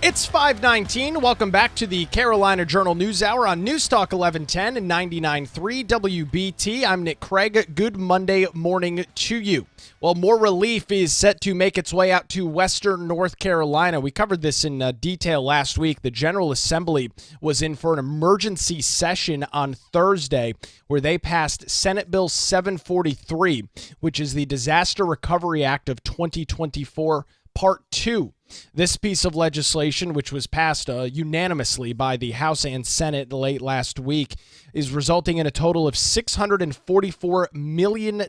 It's 5:19. Welcome back to the Carolina Journal News Hour on News Talk 1110 and 99.3 WBT. I'm Nick Craig. Good Monday morning to you. Well, more relief is set to make its way out to Western North Carolina. We covered this in detail last week. The General Assembly was in for an emergency session on Thursday where they passed Senate Bill 743, which is the Disaster Recovery Act of 2024, Part 2. This piece of legislation, which was passed unanimously by the House and Senate late last week, is resulting in a total of $644 million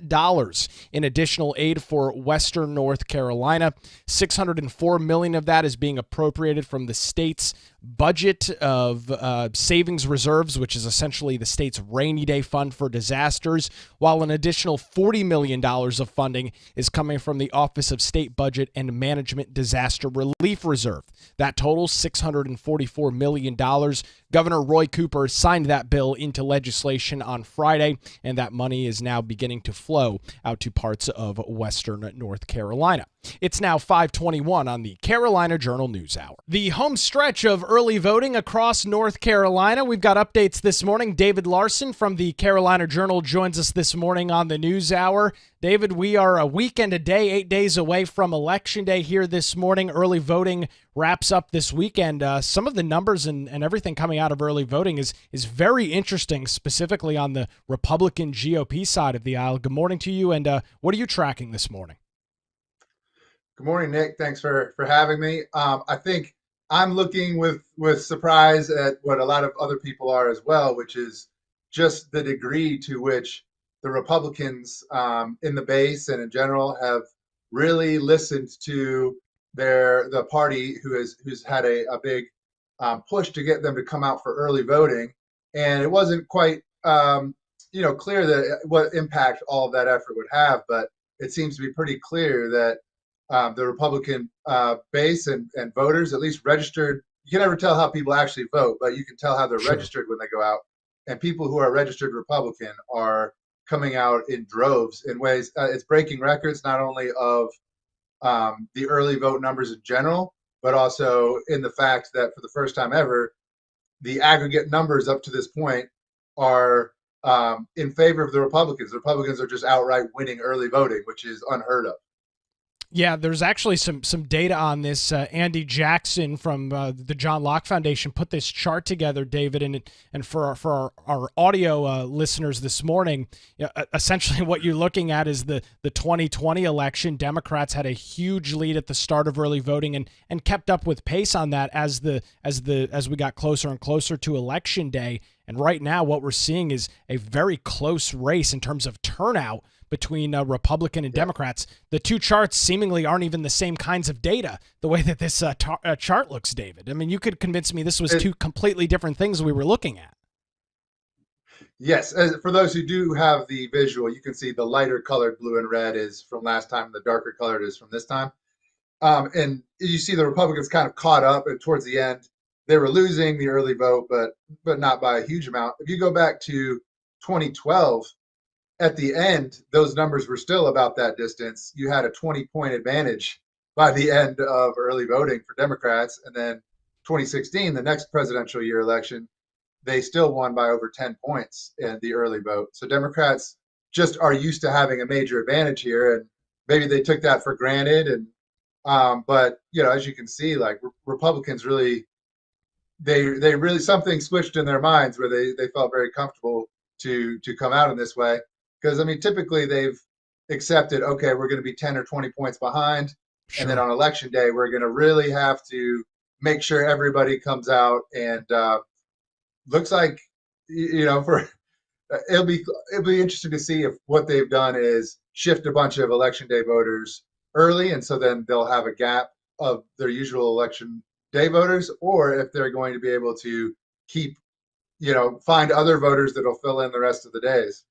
in additional aid for Western North Carolina. $604 million of that is being appropriated from the state's budget of savings reserves, which is essentially the state's rainy day fund for disasters, while an additional $40 million of funding is coming from the Office of State Budget and Management Disaster Relief Reserve. That totals $644 million. Governor Roy Cooper signed that bill into legislation on Friday, and that money is now beginning to flow out to parts of Western North Carolina. It's now 5:21 on the Carolina Journal News Hour. The home stretch of early voting across North Carolina. We've got updates this morning. David Larson from the Carolina Journal joins us this morning on the News Hour. David, we are a week and a day, 8 days away from Election Day here this morning. Early voting wraps up this weekend. Some of the numbers and everything coming out of early voting is very interesting, specifically on the Republican GOP side of the aisle. Good morning to you, and what are you tracking this morning? Good morning, Nick. Thanks for having me. I think I'm looking with surprise at what a lot of other people are as well, which is just the degree to which the Republicans in the base and in general have really listened to the party who's had a big push to get them to come out for early voting, and it wasn't quite clear that what impact all of that effort would have, but it seems to be pretty clear that the Republican base and voters, at least registered. You can never tell how people actually vote, but you can tell how they're registered when they go out. And people who are registered Republican are coming out in droves in ways. It's breaking records, not only of the early vote numbers in general, but also in the fact that for the first time ever, the aggregate numbers up to this point are in favor of the Republicans. The Republicans are just outright winning early voting, which is unheard of. Yeah, there's actually some data on this. Andy Jackson from the John Locke Foundation put this chart together, David, and for our audio listeners this morning, essentially what you're looking at is the 2020 election. Democrats had a huge lead at the start of early voting and kept up with pace on that as we got closer and closer to Election Day. And right now, what we're seeing is a very close race in terms of turnout between Republican and Democrats. The two charts seemingly aren't even the same kinds of data, the way that this chart looks, David. I mean, you could convince me this was two completely different things we were looking at. Yes. For those who do have the visual, you can see the lighter colored blue and red is from last time, and the darker colored is from this time. And you see the Republicans kind of caught up, and towards the end, they were losing the early vote, but not by a huge amount. If you go back to 2012, at the end, those numbers were still about that distance. You had a 20-point advantage by the end of early voting for Democrats. And then 2016, the next presidential year election, they still won by over 10 points in the early vote. So Democrats just are used to having a major advantage here, and maybe they took that for granted. And but as you can see, like Republicans really, they really, something switched in their minds where they felt very comfortable to come out in this way. Because, I mean, typically they've accepted, okay, we're going to be 10 or 20 points behind. Sure. And then on Election Day, we're going to really have to make sure everybody comes out. And looks like, it'll be interesting to see if what they've done is shift a bunch of Election Day voters early. And so then they'll have a gap of their usual Election Day voters, or if they're going to be able to keep, find other voters that'll fill in the rest of the days.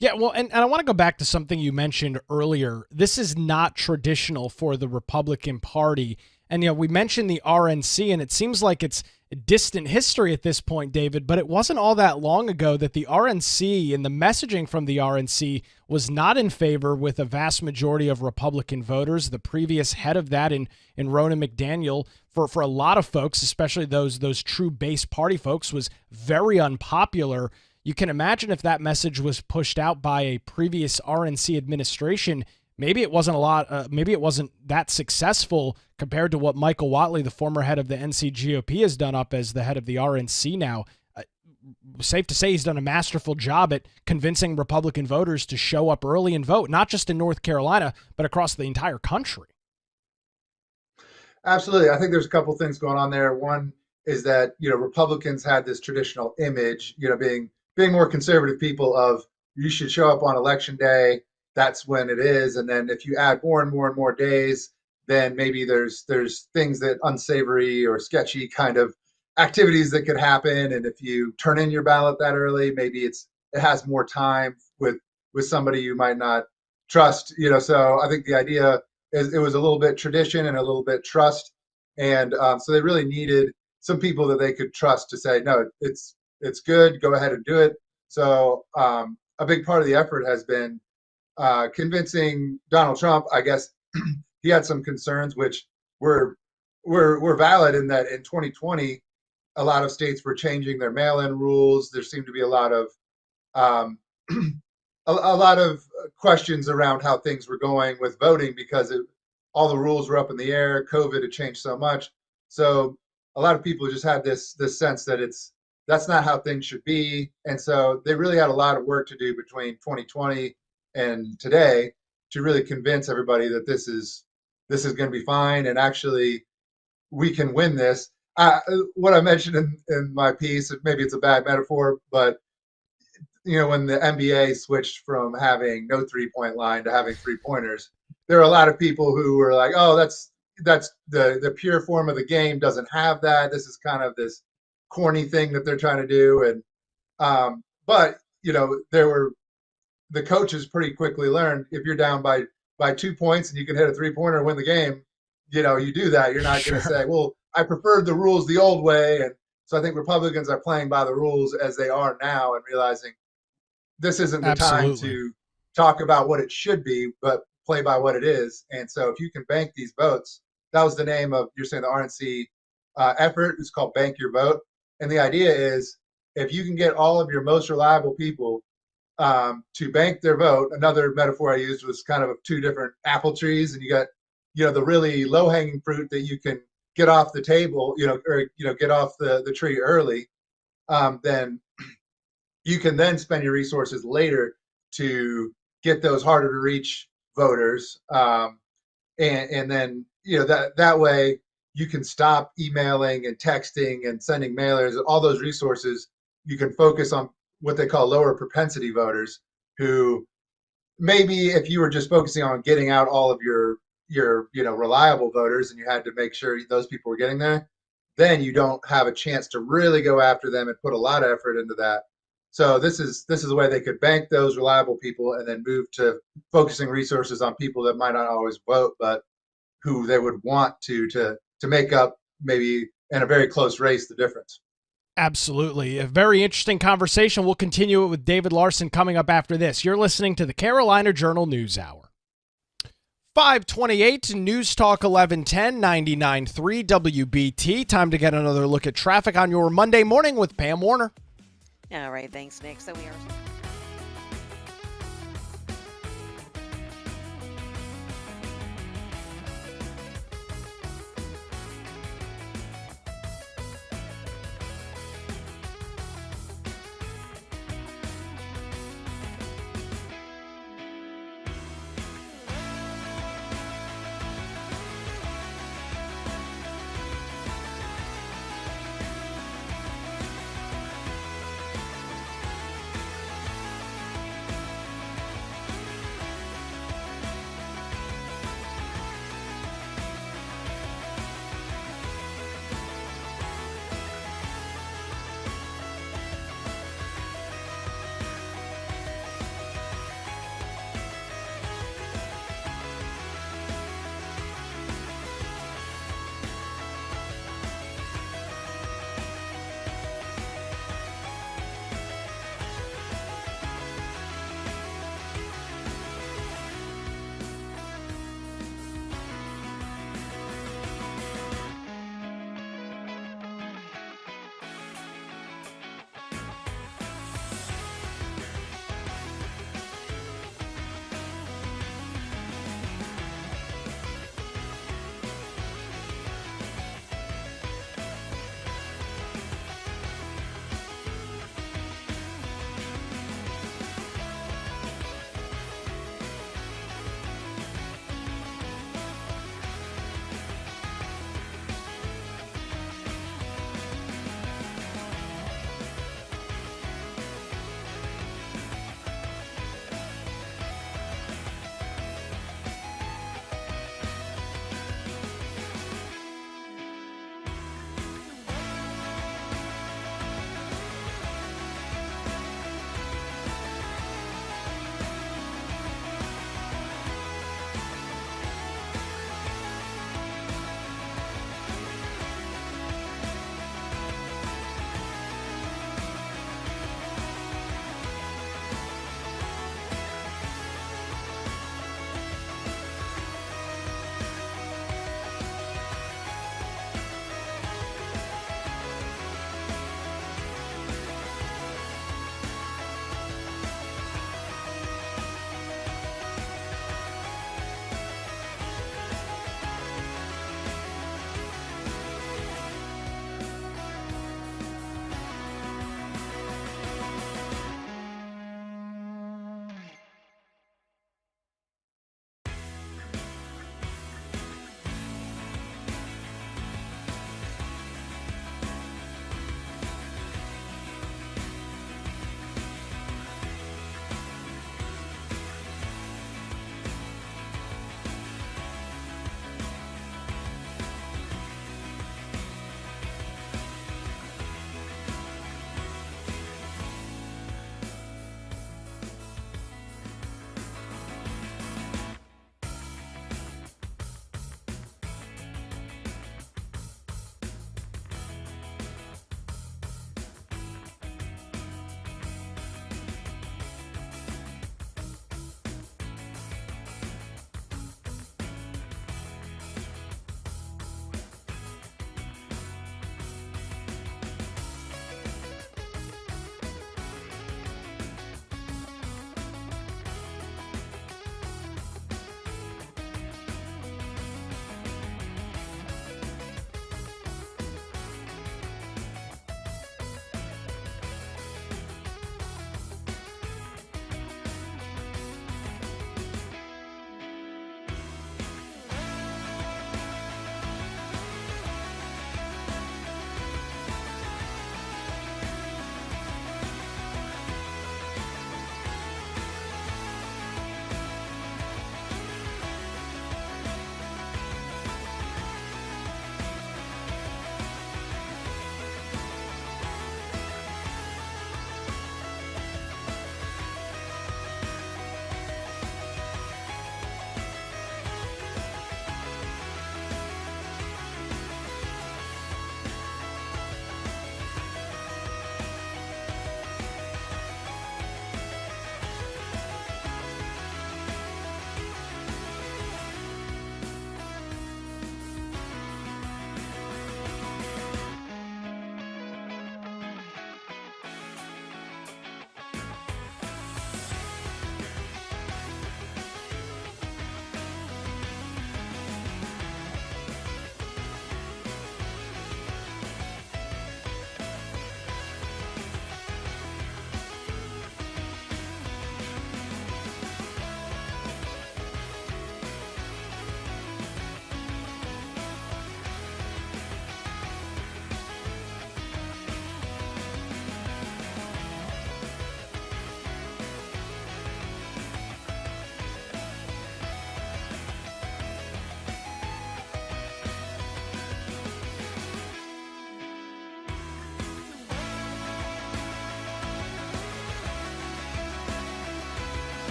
Yeah, well, and I want to go back to something you mentioned earlier. This is not traditional for the Republican Party. And, we mentioned the RNC, and it seems like it's distant history at this point, David, but it wasn't all that long ago that the RNC and the messaging from the RNC was not in favor with a vast majority of Republican voters. The previous head of that in Ronna McDaniel, for a lot of folks, especially those true base party folks, was very unpopular. You can imagine if that message was pushed out by a previous RNC administration, maybe it wasn't that successful compared to what Michael Whatley, the former head of the NCGOP, has done up as the head of the RNC now. Safe to say he's done a masterful job at convincing Republican voters to show up early and vote, not just in North Carolina, but across the entire country. Absolutely. I think there's a couple things going on there. One is that, Republicans had this traditional image, being more conservative people of you should show up on election day. That's when it is. And then if you add more and more and more days, then maybe there's things that unsavory or sketchy kind of activities that could happen. And if you turn in your ballot that early, maybe it has more time with somebody you might not trust, so I think the idea is it was a little bit tradition and a little bit trust. And so they really needed some people that they could trust to say, no, it's good, go ahead and do it. So a big part of the effort has been convincing Donald Trump. I guess he had some concerns, which were valid in that in 2020, a lot of states were changing their mail-in rules. There seemed to be a lot of questions around how things were going with voting because all the rules were up in the air. COVID had changed so much, so a lot of people just had this sense that that's not how things should be, and so they really had a lot of work to do between 2020 and today to really convince everybody that this is going to be fine, and actually we can win this. What I mentioned in my piece, maybe it's a bad metaphor, but when the NBA switched from having no 3-point line to having 3-pointers, there are a lot of people who were like, "Oh, that's the pure form of the game doesn't have that. This is kind of this corny thing that they're trying to do." And but the coaches pretty quickly learned if you're down by 2 points and you can hit a 3-pointer and win the game, you do that. You're not going to say, "Well, I preferred the rules the old way." And so I think Republicans are playing by the rules as they are now and realizing this isn't the time to talk about what it should be, but play by what it is. And so if you can bank these votes, that was the name of, you're saying, the RNC effort. It's called Bank Your Vote. And the idea is if you can get all of your most reliable people to bank their vote, another metaphor I used was kind of 2 different apple trees, and you got, the really low hanging fruit that you can get off the table, or get off the tree early, then you can then spend your resources later to get those harder to reach voters, and then that way you can stop emailing and texting and sending mailers. All those resources you can focus on what they call lower propensity voters, who maybe if you were just focusing on getting out all of your reliable voters and you had to make sure those people were getting there, then you don't have a chance to really go after them and put a lot of effort into that. So this is a way they could bank those reliable people and then move to focusing resources on people that might not always vote, but who they would want to make up, maybe in a very close race, the difference. Absolutely. A very interesting conversation. We'll continue it with David Larson coming up after this. You're listening to the Carolina Journal News Hour. 528 News Talk 1110 99.3 WBT. Time to get another look at traffic on your Monday morning with Pam Warner. All right, thanks, Nick. So we are...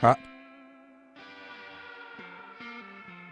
Huh?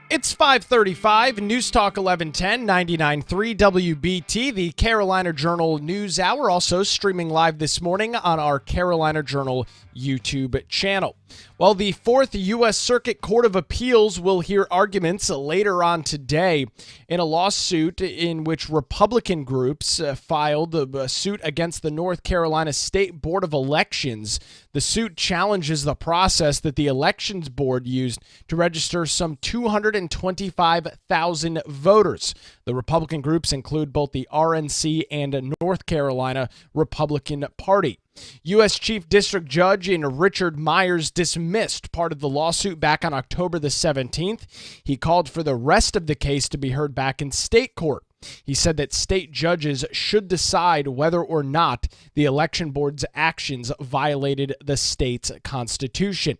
It's 5:35, News Talk 1110, 99.3 WBT, the Carolina Journal News Hour, also streaming live this morning on our Carolina Journal YouTube channel. Well, the Fourth U.S. Circuit Court of Appeals will hear arguments later on today in a lawsuit in which Republican groups filed a suit against the North Carolina State Board of Elections. The suit challenges the process that the Elections Board used to register some 225,000 voters. The Republican groups include both the RNC and North Carolina Republican Party. U.S. Chief District Judge Richard Myers dismissed part of the lawsuit back on October the 17th. He called for the rest of the case to be heard back in state court. He said that state judges should decide whether or not the election board's actions violated the state's constitution.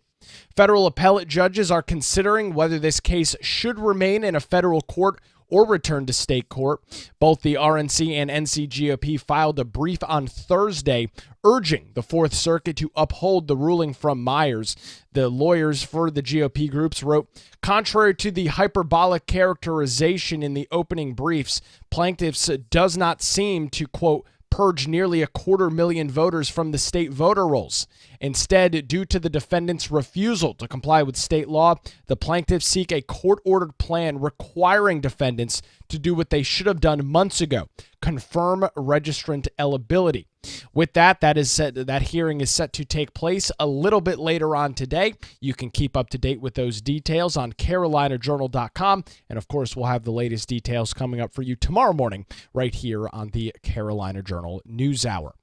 Federal appellate judges are considering whether this case should remain in a federal court or return to state court. Both the RNC and NCGOP filed a brief on Thursday urging the Fourth Circuit to uphold the ruling from Myers. The lawyers for the GOP groups wrote, contrary to the hyperbolic characterization in the opening briefs, plaintiffs does not seem to, quote, purge nearly 250,000 voters from the state voter rolls. Instead, due to the defendants' refusal to comply with state law, the plaintiffs seek a court-ordered plan requiring defendants to do what they should have done months ago, confirm registrant eligibility. With that hearing is set to take place a little bit later on today. You can keep up to date with those details on carolinajournal.com. And of course, we'll have the latest details coming up for you tomorrow morning right here on the Carolina Journal News Hour.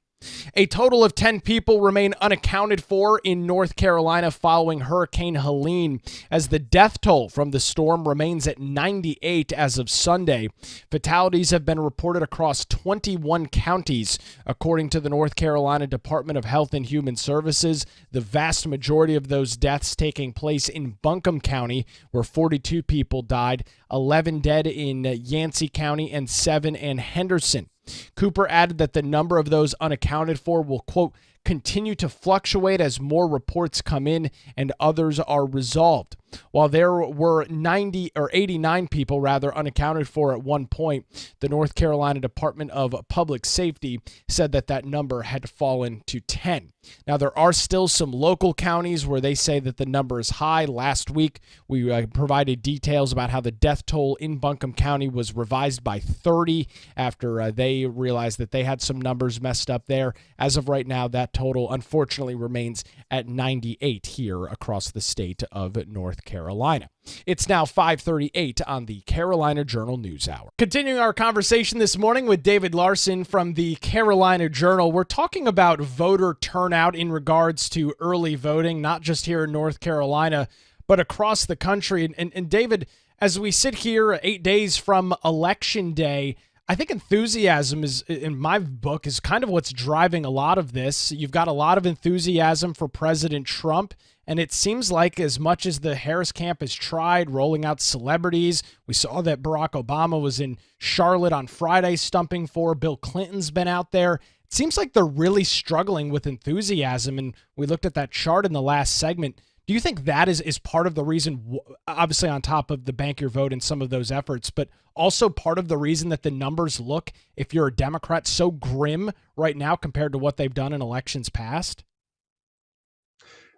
A total of 10 people remain unaccounted for in North Carolina following Hurricane Helene, as the death toll from the storm remains at 98 as of Sunday. Fatalities have been reported across 21 counties. According to the North Carolina Department of Health and Human Services, the vast majority of those deaths taking place in Buncombe County, where 42 people died, 11 dead in Yancey County, and 7 in Henderson. Cooper added that the number of those unaccounted for will, quote, continue to fluctuate as more reports come in and others are resolved. While there were 89 people unaccounted for at one point, the North Carolina Department of Public Safety said that number had fallen to 10. Now, there are still some local counties where they say that the number is high. Last week, we provided details about how the death toll in Buncombe County was revised by 30 after they realized that they had some numbers messed up there. As of right now, that total unfortunately remains at 98 here across the state of North Carolina. It's now 5:38 on the Carolina Journal News Hour. Continuing our conversation this morning with David Larson from the Carolina Journal, we're talking about voter turnout in regards to early voting, not just here in North Carolina, but across the country. And David, as we sit here 8 days from Election Day, I think enthusiasm is, in my book, is kind of what's driving a lot of this. You've got a lot of enthusiasm for President Trump, and it seems like as much as the Harris camp has tried rolling out celebrities, we saw that Barack Obama was in Charlotte on Friday stumping for, Bill Clinton's been out there. It seems like they're really struggling with enthusiasm, and we looked at that chart in the last segment. Do you think that is part of the reason, obviously on top of the bank your vote and some of those efforts, but also part of the reason that the numbers look, if you're a Democrat, so grim right now compared to what they've done in elections past?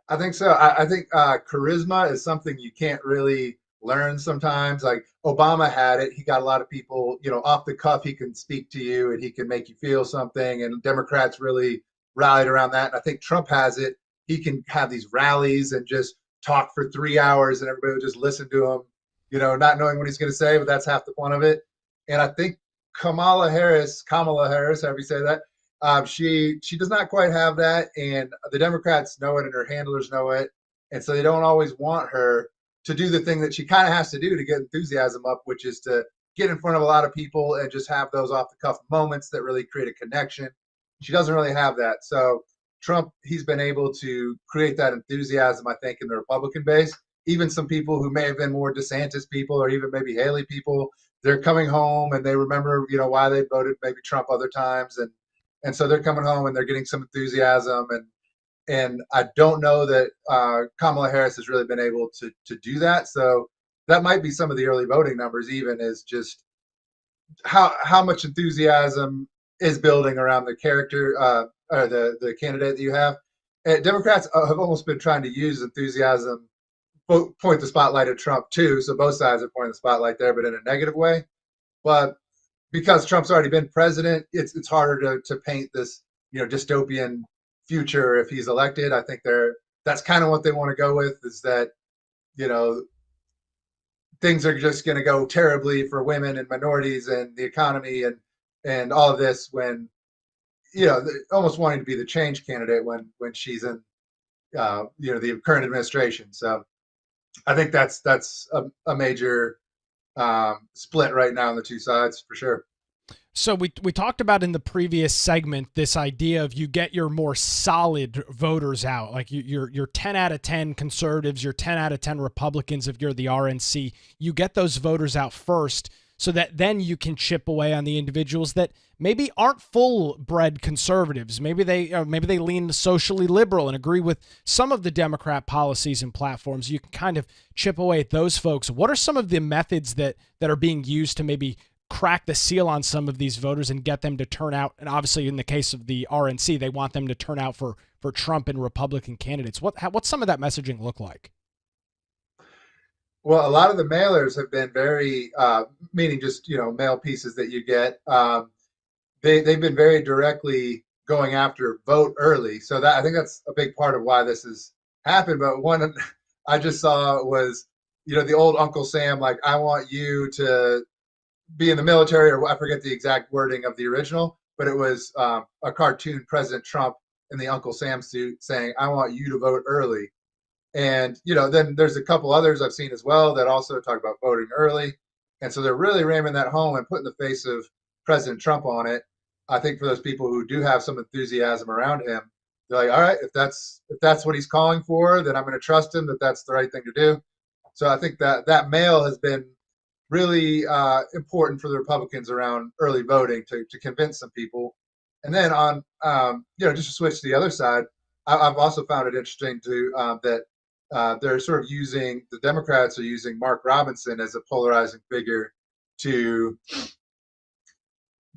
I think so. I think charisma is something you can't really learn sometimes. Like Obama had it. He got a lot of people, off the cuff. He can speak to you and he can make you feel something. And Democrats really rallied around that. And I think Trump has it. He can have these rallies and just talk for 3 hours and everybody will just listen to him, not knowing what he's going to say, but that's half the fun of it. And I think Kamala Harris, however you say that, she does not quite have that. And the Democrats know it and her handlers know it. And so they don't always want her to do the thing that she kind of has to do to get enthusiasm up, which is to get in front of a lot of people and just have those off the cuff moments that really create a connection. She doesn't really have that. So Trump, he's been able to create that enthusiasm, I think, in the Republican base. Even some people who may have been more DeSantis people or even maybe Haley people, they're coming home and they remember, why they voted maybe Trump other times. And so they're coming home and they're getting some enthusiasm. And And I don't know that Kamala Harris has really been able to do that. So that might be some of the early voting numbers, even is just how much enthusiasm is building around the character or the candidate that you have. And Democrats have almost been trying to use enthusiasm, point the spotlight at Trump too. So both sides are pointing the spotlight there, but in a negative way. But because Trump's already been president, it's harder to paint this dystopian future if he's elected. I think that's kind of what they want to go with, is that things are just going to go terribly for women and minorities and the economy and all of this, when almost wanting to be the change candidate when she's in the current administration. So I think that's a major split right now on the two sides for sure. So we talked about in the previous segment this idea of you get your more solid voters out, like your 10 out of 10 conservatives, your 10 out of 10 Republicans if you're the RNC. You get those voters out first so that then you can chip away on the individuals that maybe aren't full-bred conservatives. Maybe they lean socially liberal and agree with some of the Democrat policies and platforms. You can kind of chip away at those folks. What are some of the methods that are being used to maybe crack the seal on some of these voters and get them to turn out? And obviously in the case of the RNC, they want them to turn out for Trump and Republican candidates. What's some of that messaging look like? Well, a lot of the mailers have been very, meaning just, mail pieces that you get. They've been very directly going after vote early. So I think that's a big part of why this has happened. But one I just saw was, the old Uncle Sam, like, I want you to be in the military, or I forget the exact wording of the original, but it was a cartoon President Trump in the Uncle Sam suit saying, I want you to vote early. And, then there's a couple others I've seen as well that also talk about voting early. And so they're really ramming that home and putting the face of President Trump on it. I think for those people who do have some enthusiasm around him, they're like, all right, if that's what he's calling for, then I'm going to trust him that that's the right thing to do. So I think that mail has been really important for the Republicans around early voting to convince some people. And then on, just to switch to the other side, I've also found it interesting that they're sort of the Democrats are using Mark Robinson as a polarizing figure to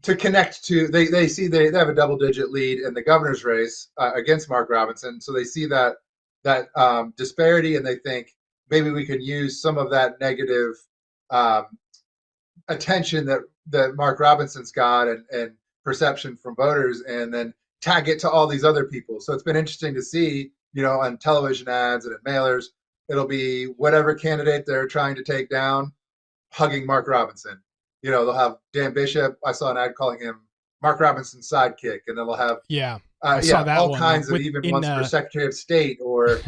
connect to. They see they have a double-digit lead in the governor's race against Mark Robinson, so they see that disparity, and they think maybe we can use some of that negative attention that Mark Robinson's got and perception from voters, and then tag it to all these other people. So it's been interesting to see, on television ads and at mailers, it'll be whatever candidate they're trying to take down, hugging Mark Robinson. They'll have Dan Bishop. I saw an ad calling him Mark Robinson's sidekick, and then they'll have saw that all one. kinds of even ones for Secretary of State or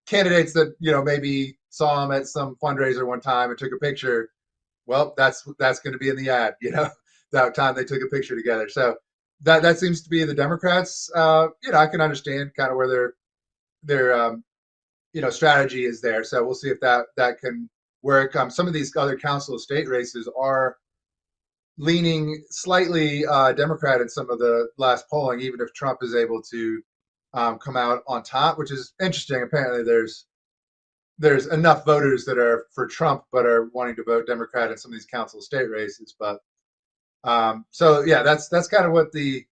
candidates that maybe saw him at some fundraiser one time and took a picture. Well, that's going to be in the ad. That time they took a picture together. So that seems to be the Democrats. I can understand kind of where their strategy is there. So we'll see if that can work. Some of these other council of state races are leaning slightly Democrat in some of the last polling, even if Trump is able to come out on top, which is interesting. Apparently there's enough voters that are for Trump but are wanting to vote Democrat in some of these council of state races. But that's kind of what the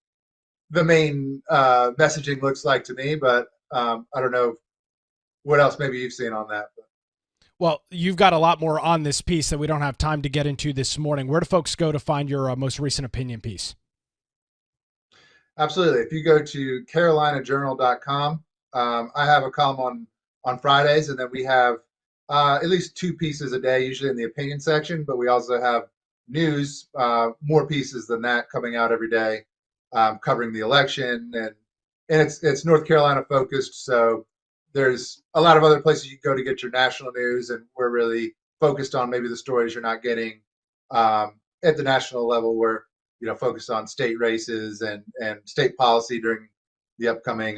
main messaging looks like to me. But I don't know what else maybe you've seen on that. Well, you've got a lot more on this piece that we don't have time to get into this morning. Where do folks go to find your most recent opinion piece? Absolutely. If you go to carolinajournal.com, I have a column on Fridays, and then we have at least 2 pieces a day, usually in the opinion section, but we also have news, more pieces than that coming out every day, covering the election, and it's North Carolina focused. So there's a lot of other places you can go to get your national news, and we're really focused on maybe the stories you're not getting at the national level. We're focused on state races and state policy during the upcoming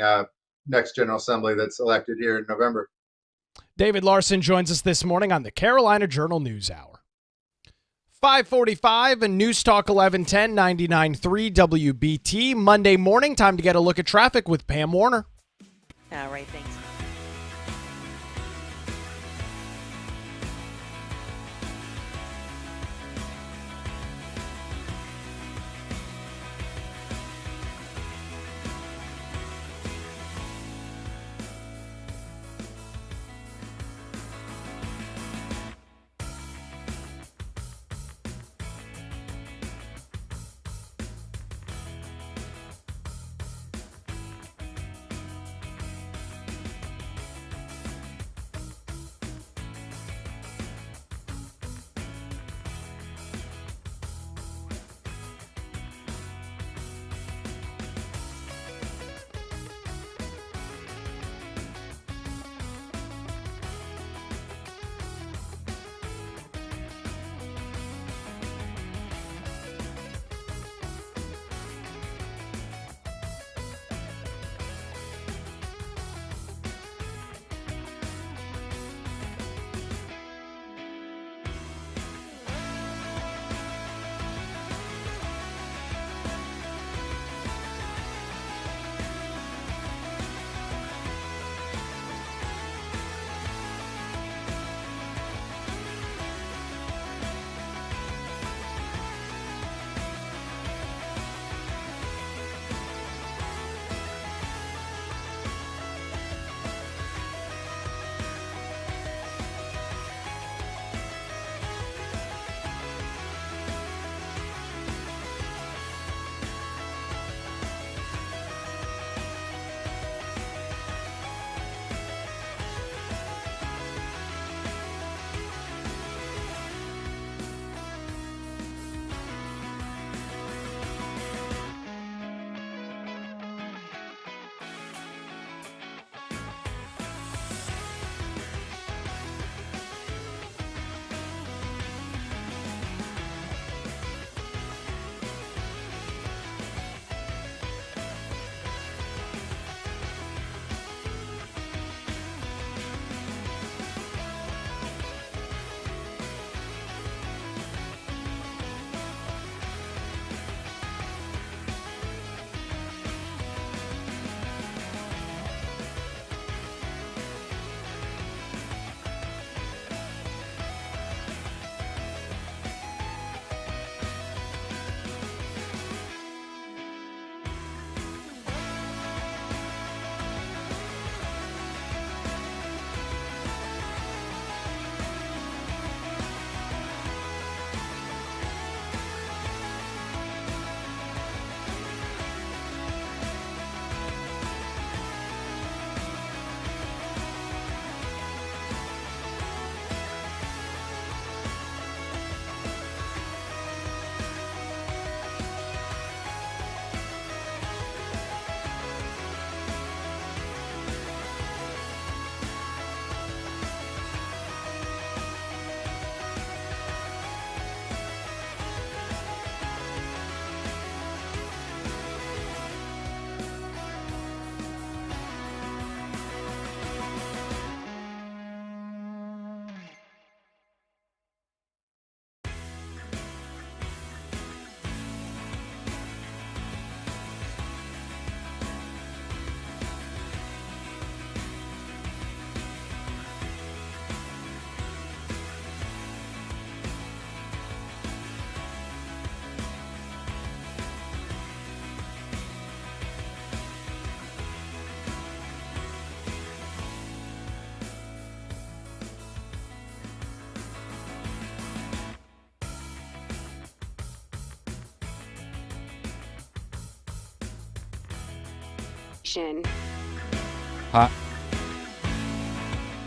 next General Assembly that's elected here in November. David Larson joins us this morning on the Carolina Journal News Hour. 5:45 and News Talk 1110 99.3 WBT. Monday morning, time to get a look at traffic with Pam Warner. All right, thanks.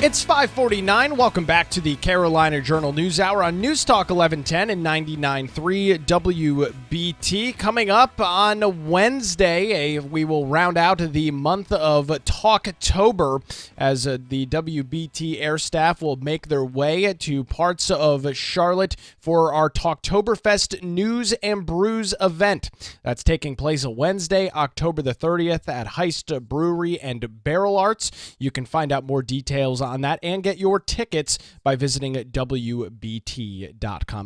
It's 5:49. Welcome back to the Carolina Journal News Hour on News Talk 1110 and 99.3 WBT. Coming up on Wednesday, we will round out the month of Talktober as the WBT air staff will make their way to parts of Charlotte for our Talktoberfest News and Brews event. That's taking place Wednesday, October the 30th at Heist Brewery and Barrel Arts. You can find out more details on that and get your tickets by visiting WBT.com.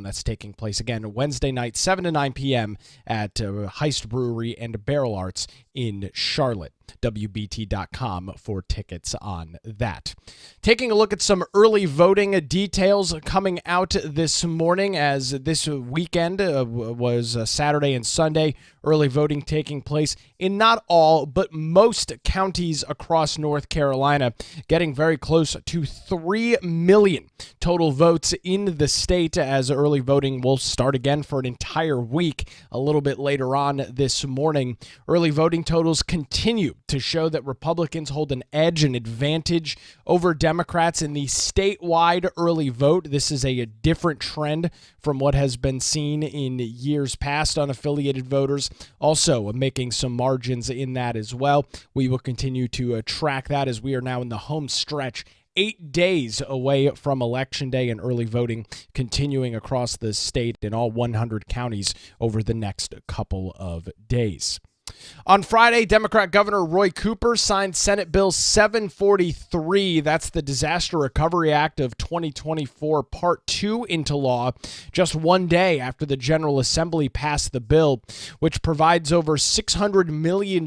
That's taking place again Wednesday night, 7 to 9 p.m. at Heist Brewery and Barrel Arts in Charlotte. WBT.com for tickets on that. Taking a look at some early voting details coming out this morning, as this weekend was Saturday and Sunday. Early voting taking place in not all, but most counties across North Carolina, getting very close to 3 million total votes in the state, as early voting will start again for an entire week a little bit later on this morning. Early voting totals continue to show that Republicans hold an edge, an advantage over Democrats in the statewide early vote. This is a different trend from what has been seen in years past. Unaffiliated voters also making some margins in that as well. We will continue to track that as we are now in the home stretch, 8 days away from Election Day, and early voting continuing across the state in all 100 counties over the next couple of days. On Friday, Democrat Governor Roy Cooper signed Senate Bill 743. That's the Disaster Recovery Act of 2024, Part 2, into law just one day after the General Assembly passed the bill, which provides over $600 million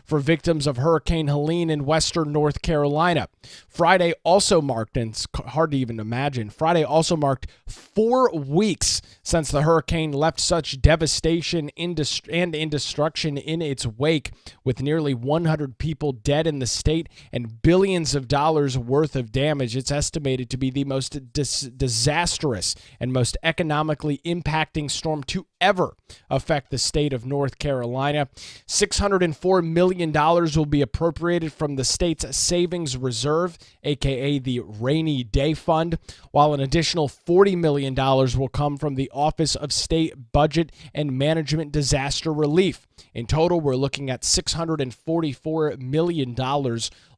for victims of Hurricane Helene in western North Carolina. Friday also marked, and it's hard to even imagine, Friday also marked 4 weeks since the hurricane left such devastation and destruction in its wake, with nearly 100 people dead in the state and billions of dollars worth of damage. It's estimated to be the most disastrous and most economically impacting storm to ever affect the state of North Carolina. $604 million will be appropriated from the state's savings reserve, aka the Rainy Day Fund, while an additional $40 million will come from the Office of State Budget and Management Disaster Relief. In total, we're looking at $644 million.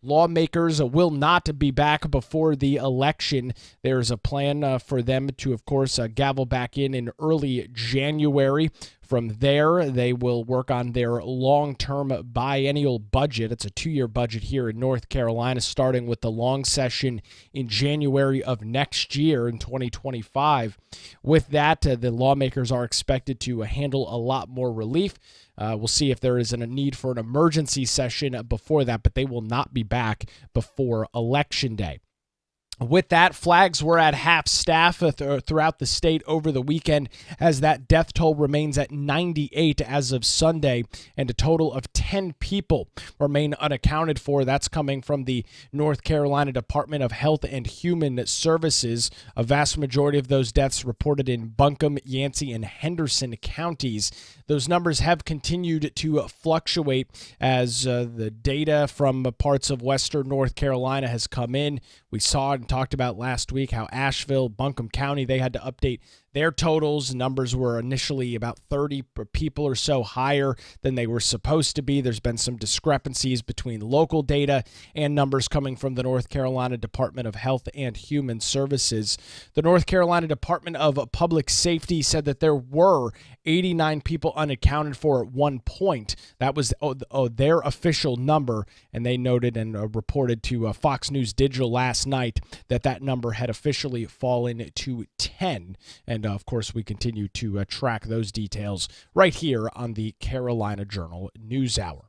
Lawmakers will not be back before the election. There's a plan for them to, of course, gavel back in early January. From there, they will work on their long-term biennial budget. It's a 2-year budget here in North Carolina, starting with the long session in January of next year in 2025. With that, the lawmakers are expected to handle a lot more relief. We'll see if there is a need for an emergency session before that, but they will not be back before Election Day. With that, flags were at half staff throughout the state over the weekend, as that death toll remains at 98 as of Sunday, and a total of 10 people remain unaccounted for. That's coming from the North Carolina Department of Health and Human Services. A vast majority of those deaths reported in Buncombe, Yancey, and Henderson counties. Those numbers have continued to fluctuate as the data from parts of western North Carolina has come in. We saw and talked about last week how Asheville, Buncombe County, they had to update their totals. Numbers were initially about 30 people or so higher than they were supposed to be. There's been some discrepancies between local data and numbers coming from the North Carolina Department of Health and Human Services. The North Carolina Department of Public Safety said that there were 89 people unaccounted for at one point. That was their official number, and they noted and reported to Fox News Digital last night that that number had officially fallen to 10. And of course, we continue to track those details right here on the Carolina Journal News Hour.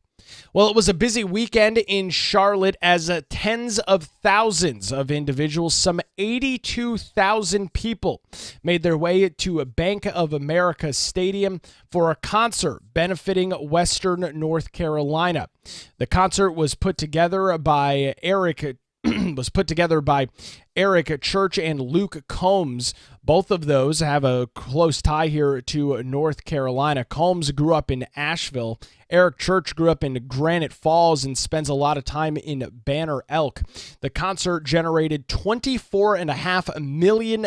Well, it was a busy weekend in Charlotte as tens of thousands of individuals, some 82,000 people, made their way to Bank of America Stadium for a concert benefiting Western North Carolina. The concert was put together by Eric Church and Luke Combs. Both of those have a close tie here to North Carolina. Combs grew up in Asheville. Eric Church grew up in Granite Falls and spends a lot of time in Banner Elk. The concert generated $24.5 million,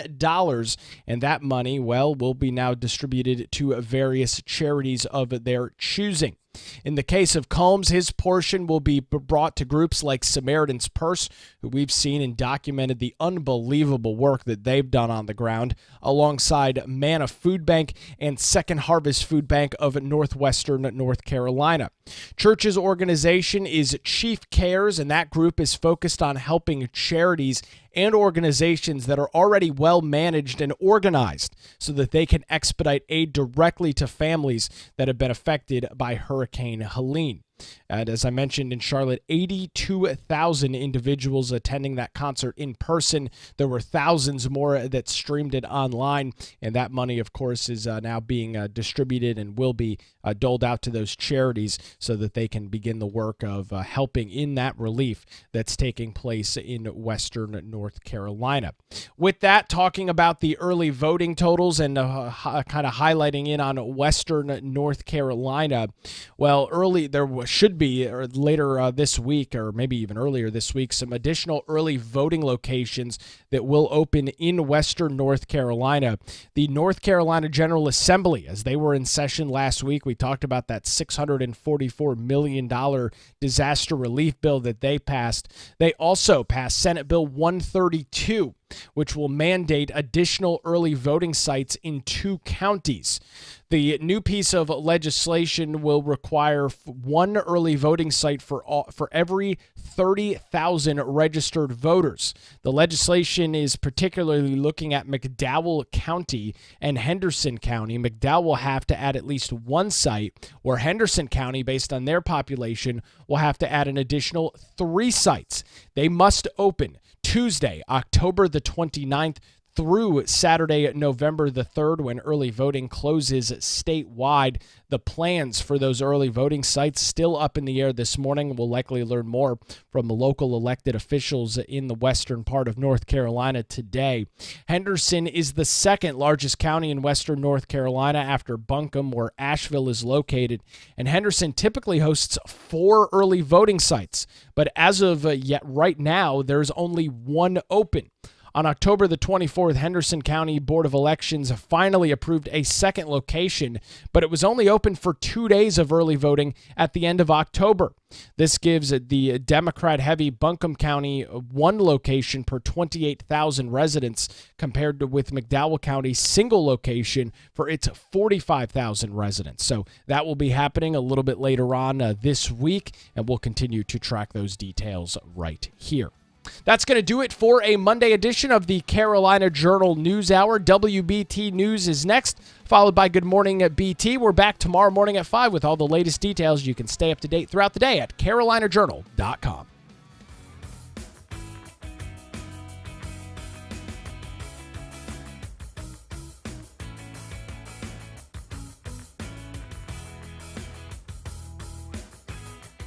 and that money, well, will be now distributed to various charities of their choosing. In the case of Combs, his portion will be brought to groups like Samaritan's Purse, who we've seen and documented the unbelievable work that they've done on the ground, alongside Manna Food Bank and Second Harvest Food Bank of Northwestern North Carolina. Church's organization is Chief Cares, and that group is focused on helping charities and organizations that are already well managed and organized so that they can expedite aid directly to families that have been affected by Hurricane Helene. And as I mentioned in Charlotte, 82,000 individuals attending that concert in person. There were thousands more that streamed it online, and that money, of course, is now being distributed and will be doled out to those charities so that they can begin the work of helping in that relief that's taking place in Western North Carolina. With that, talking about the early voting totals and kind of highlighting in on Western North Carolina, well, there should be later this week, or maybe even earlier this week, some additional early voting locations that will open in Western North Carolina. The North Carolina General Assembly, as they were in session last week, we talked about that $644 million disaster relief bill that they passed. They also passed Senate Bill 132, which will mandate additional early voting sites in 2 counties. The new piece of legislation will require one early voting site for every 30,000 registered voters. The legislation is particularly looking at McDowell County and Henderson County. McDowell will have to add at least one site, where Henderson County, based on their population, will have to add an additional 3 sites. They must open Tuesday, October the 29th, through Saturday, November the 3rd, when early voting closes statewide. The plans for those early voting sites still up in the air this morning. We'll likely learn more from the local elected officials in the western part of North Carolina today. Henderson is the second largest county in western North Carolina after Buncombe, where Asheville is located. And Henderson typically hosts 4 early voting sites. But as of yet right now, there's only 1 open. On October the 24th, Henderson County Board of Elections finally approved a second location, but it was only open for 2 days of early voting at the end of October. This gives the Democrat-heavy Buncombe County 1 location per 28,000 residents, compared to with McDowell County's single location for its 45,000 residents. So that will be happening a little bit later on this week, and we'll continue to track those details right here. That's going to do it for a Monday edition of the Carolina Journal News Hour. WBT News is next, followed by Good Morning BT. We're back tomorrow morning at 5 with all the latest details. You can stay up to date throughout the day at carolinajournal.com.